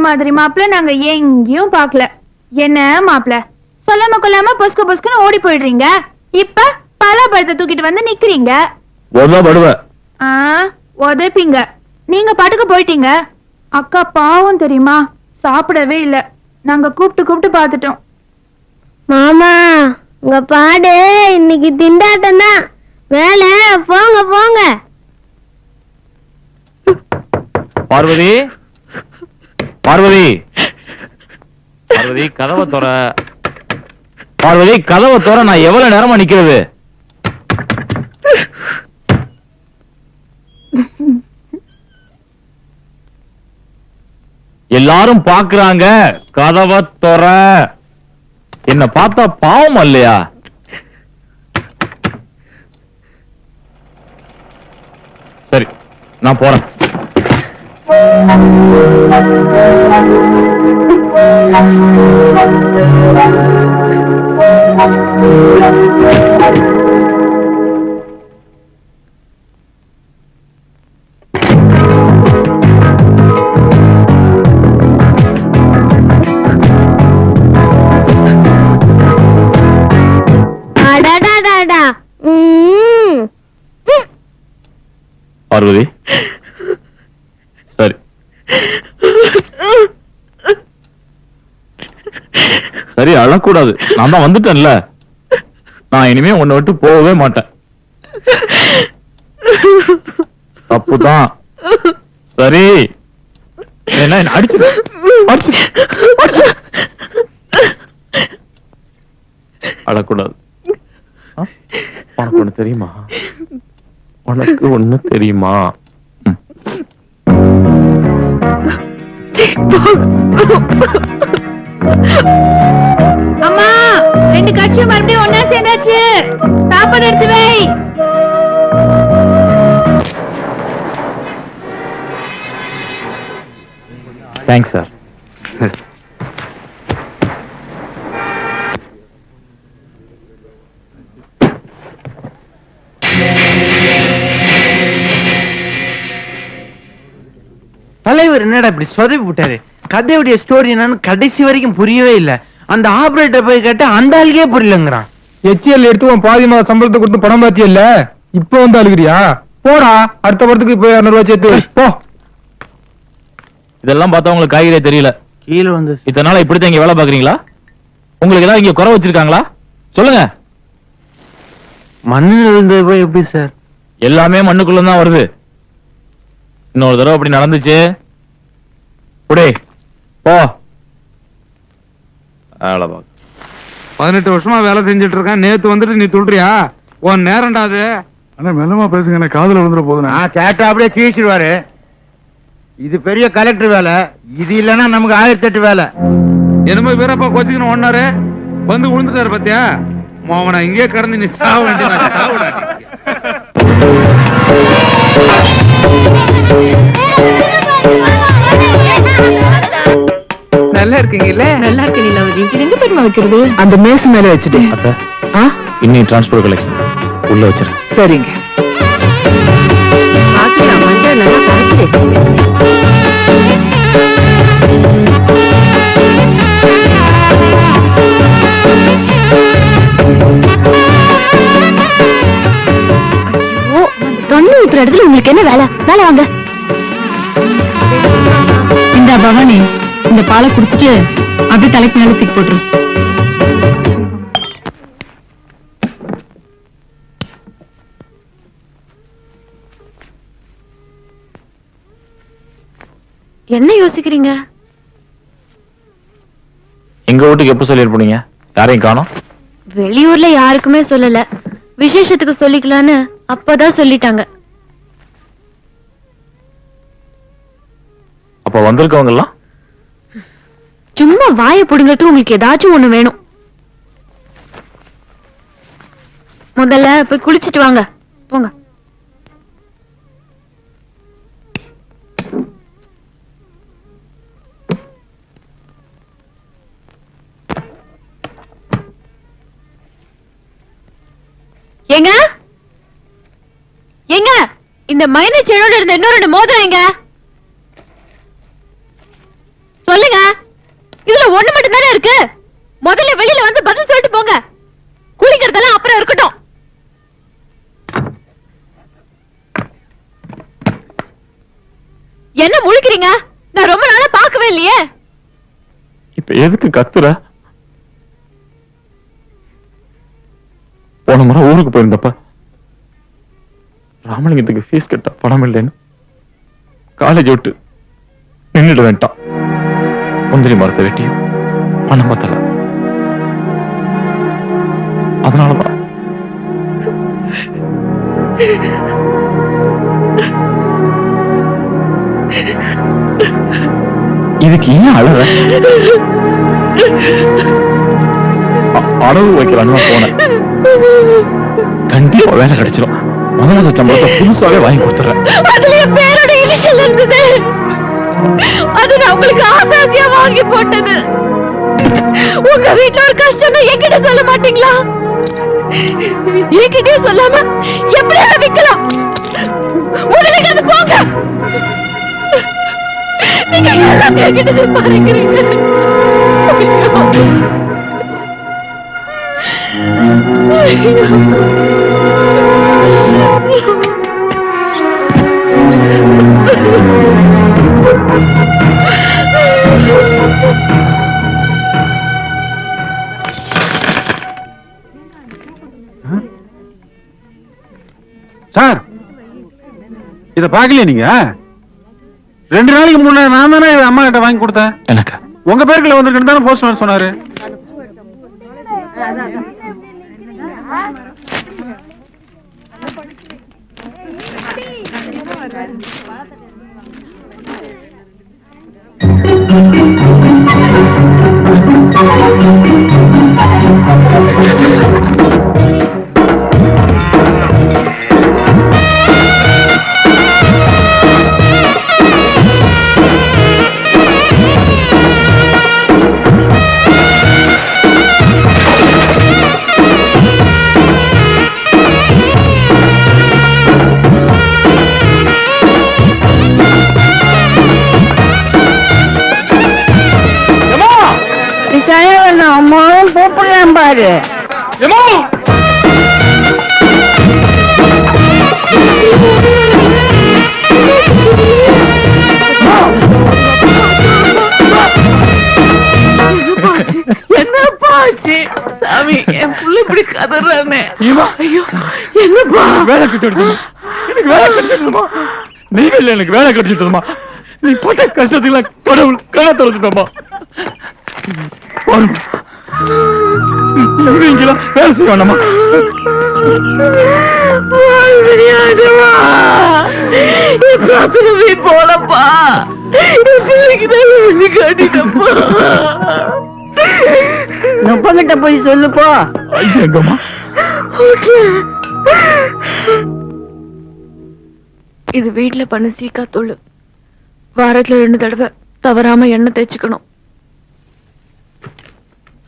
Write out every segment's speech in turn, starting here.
மாதிரி மாப்பிள்ள நாங்க எங்கேயும் பாக்கல. என்ன மாப்பிள்ள சொல்லாம கொள்ளாம பொஸ்கு பொஸ்குன்னு ஓடி போயிடுறீங்க. இப்ப பலாப்பழத்தை தூக்கிட்டு வந்து நிக்கிறீங்க. உதைப்பீங்க. நீங்க பாட்டுக்கு போயிட்டீங்க. அக்கா பாவம் தெரியுமா, சாப்பிடவே இல்ல. நாங்க கூப்பிட்டு கூப்பிட்டு பாத்துட்டோம். மாமா உங்க பாடு இன்னைக்கு திண்டாட்டம் தான். வேலை போங்க போங்க. பார்வதி, பார்வதி, பார்வதி கதவை தோற. பார்வதி கதவை தோற. நான் எவ்வளவு நேரமா நிக்கிறது? எல்லாரும் பாக்குறாங்க. கதவை தோற. என்ன பார்த்தா பாவம் இல்லையா? சரி நான் போறேன். பார்வதி சரி சரி அழக்கூடாது. நான் தான் வந்துட்டேன்ல. நான் இனிமே உன்னை விட்டு போகவே மாட்டேன். தப்புதான். சரி என்ன அடிச்சு அழக்கூடாது. உனக்கு ஒண்ணு தெரியுமா? உனக்கு ஒண்ணு தெரியுமா? அம்மா, ரெண்டு கட்சியும் மறுபடியும் ஒன்னா சேர்ந்தாச்சு. சாப்பாடு எடுத்து வை. Thanks sir. தலைவர் என்னடா இப்படி சொதப்பி விட்டாரு? கதையுடைய ஸ்டோரி என்னன்னு கடைசி வரைக்கும் புரியவே இல்ல. அந்த ஆபரேட்டர் போய் கேட்டா அந்த ஆளுக்கே புரியலங்கிறான். HL எடுத்து உன் பாதி மாத சம்பளத்தை கொடுத்து பணம் பாத்திய இல்ல, இப்ப வந்து அழுகிறியா? போடா, அடுத்த படத்துக்கு போய் 200 ரூபாய் சேர்த்து போ. இதெல்லாம் பார்த்தா உங்களுக்கு காய்கறியே தெரியல. கீழே வந்து இதனால இப்படித்தான் இங்க வேலை பாக்குறீங்களா? உங்களுக்கு ஏதாவது இங்க குறை வச்சிருக்காங்களா? சொல்லுங்க. மண்ணில் இருந்தது போய் எப்படி சார்? எல்லாமே மண்ணுக்குள்ளதான் வருது. இன்னொரு தடவை அப்படி நடந்துச்சு புடே போ. 18 வருஷமா வேலை செஞ்சுட்டு இருக்கேன். நேத்து வந்துட்டு நீ சொல்றியா? உன் நேரம்டா அது. அண்ணா மெல்லமா பேசுங்க, என்ன காதுல வந்துட போதும். கேட்டா அப்படியே கீழ்ச்சிடுவாரு. இது பெரிய கலெக்டர் வேலை. இது இல்லன்னா நமக்கு 1008 வேலை. என்னமோ வீரப்பா கோச்சிக்கணும் ஒன்னாரு வந்து விழுந்துட்டாரு பாத்தியா? அவனை இங்கே கடந்து நீ சாவ வேண்டிய. நல்லா இருக்கீங்கல்ல? நல்லா இருக்கு நிலவதி. இது எங்க போய் வைக்கிறது? அந்த மேசு மேல வச்சுட்டு. இன்னும் டிரான்ஸ்போர்ட் கலெக்ஷன் உள்ள வச்சிரு. சரிங்க. தொண்ணு ஊத்துற இடத்துல உங்களுக்கு என்ன வேலை? வேலை வாங்க. இந்த பவானி இந்த பாலை குடிச்சிட்டு அப்படியே தலைக்கு மேல தூக்கி போட்டுரு. என்ன யோசிக்கிறீங்க? எங்க வீட்டுக்கு எப்ப சொல்லி போனீங்க? யாரையும் காணோம். வெளியூர்ல யாருக்குமே சொல்லல. விசேஷத்துக்கு சொல்லிக்கலான்னு அப்பதான் சொல்லிட்டாங்க. அப்ப வந்திருக்கவங்க எல்லாம் சும்மா வாயை புடுங்கிறதுக்கு உங்களுக்கு ஏதாச்சும் ஒண்ணு வேணும். முதல்ல போய் குளிச்சிட்டு வாங்க. போங்க. எங்க எங்க இந்த மைனஸ் செடியோட இருந்த இன்னொரு மோதிரம் எங்க? சொல்லு. மட்டும் தானே இருக்கு. முதல்ல வெளியில வந்து பதில் சொல்லிட்டு போங்க. குளிக்கிறதெல்லாம் அப்புறம் இருக்கட்டும். என்ன முழிக்கிறீங்க? நான் ரொம்ப நாளா பார்க்கவே இல்லையே. இப்ப எதுக்கு கத்துற? போன முறை ஊருக்கு போயிருந்தப்ப ராமலிங்கத்துக்கு ஃபீஸ் கட்ட பணம் இல்லைன்னு காலேஜ் விட்டு நின்னுட வேண்டாம். முந்திரி மரத்தை வெட்டியும் பணம் பத்தல. அதனாலதான் இதுக்கு ஏன் அழற? அளவு வைக்கிறான்னு போனேன். கண்டிப்பா வேலை கிடைச்சிடும். முதல் மாச சம்பளத்தை புதுசாவே வாங்கி கொடுத்துறேன். அதுல என் பேரோட இனிஷியல் இருந்தது. அது நான் உங்களுக்கு ஆசாசியா வாங்கி போட்டது. உங்க வீட்டுல ஒரு கஷ்டம் என்கிட்ட சொல்ல மாட்டீங்களா? என்கிட்டயே சொல்லாம எப்படி அதை விக்கலாம்? உங்களுக்கு அது போங்க. நீங்க எல்லாம் என்கிட்ட பாருக்கிறீங்க. சார், இத பாக்கலையா நீங்க? 2 நாளைக்கு முன்னாடி நான் தானே அம்மா கிட்ட வாங்கி கொடுத்தேன். எனக்கு உங்க பேருக்குள்ள வந்திருக்குன்னு தானே போஸ்ட்மேன் சொன்னாரு. அம்மாவும் கூப்பிடலாம் பாரு. என்னப்பாச்சு சாமி, என் புள்ள இப்படி கதறானே. ஐயோ, என்னப்பா? வேலை கிடைச்சிடுமா? எனக்கு வேலை கிடைச்சிடுமா? நீங்க இல்ல, எனக்கு வேலை கிடைச்சிடுமா? நீ போட்ட கஷ்டத்துக்கு கடவுள் கண்ண திறந்துட்டோமா? வேலை செய்ய வேண்டாமா? போலப்பா காட்டிட்டப்பா. நொப்பங்கிட்ட போய் சொல்லுப்பா. எங்கம்மா? இது வீட்டுல பண்ண சீக்கா தூள். வாரத்துல 2 தடவை தவறாம எண்ணெய் தேய்ச்சுக்கணும்.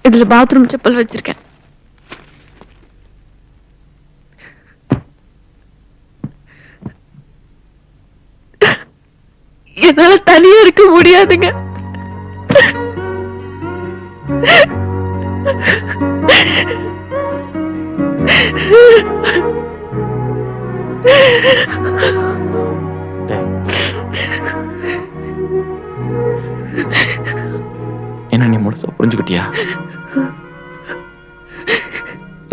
இதுல பாத்ரூம் செப்பல் வச்சிருக்கேன். என்னால தனியா இருக்க முடியாதுங்க. என்ன நீ முழுசா புரிஞ்சுக்கிட்டியா?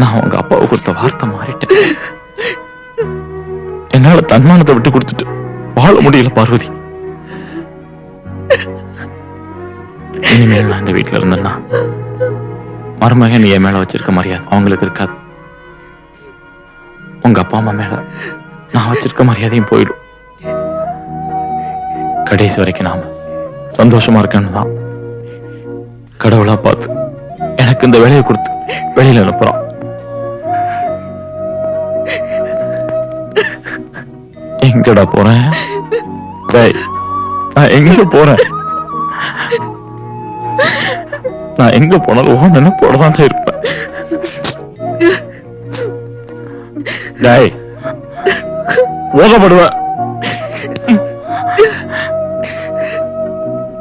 நான் உங்க அப்பாவை கொடுத்த வார்த்தை மாறிட்டேன். என்னால தன்மானத்தை விட்டு கொடுத்துட்டு வாழ முடியல பார்வதி. இனிமேல் நான் இந்த வீட்டுல இருந்தேன்னா மருமகன் நீ என் மேல வச்சிருக்க மரியாதை அவங்களுக்கு இருக்காது. உங்க அப்பா அம்மா மேல நான் வச்சிருக்க மரியாதையும் போயிடும். கடைசி வரைக்கும் நாம சந்தோஷமா இருக்கேன்னு தான் கடவுளா பார்த்து எனக்கு இந்த வேலையை கொடுத்து வெளியில அனுப்புறான். எங்கடா போறேன்? நான் எங்க போறேன்? நான் எங்க போனாலும் நினைப்போடதான் இருப்பேன். ஓதப்படுவேன்.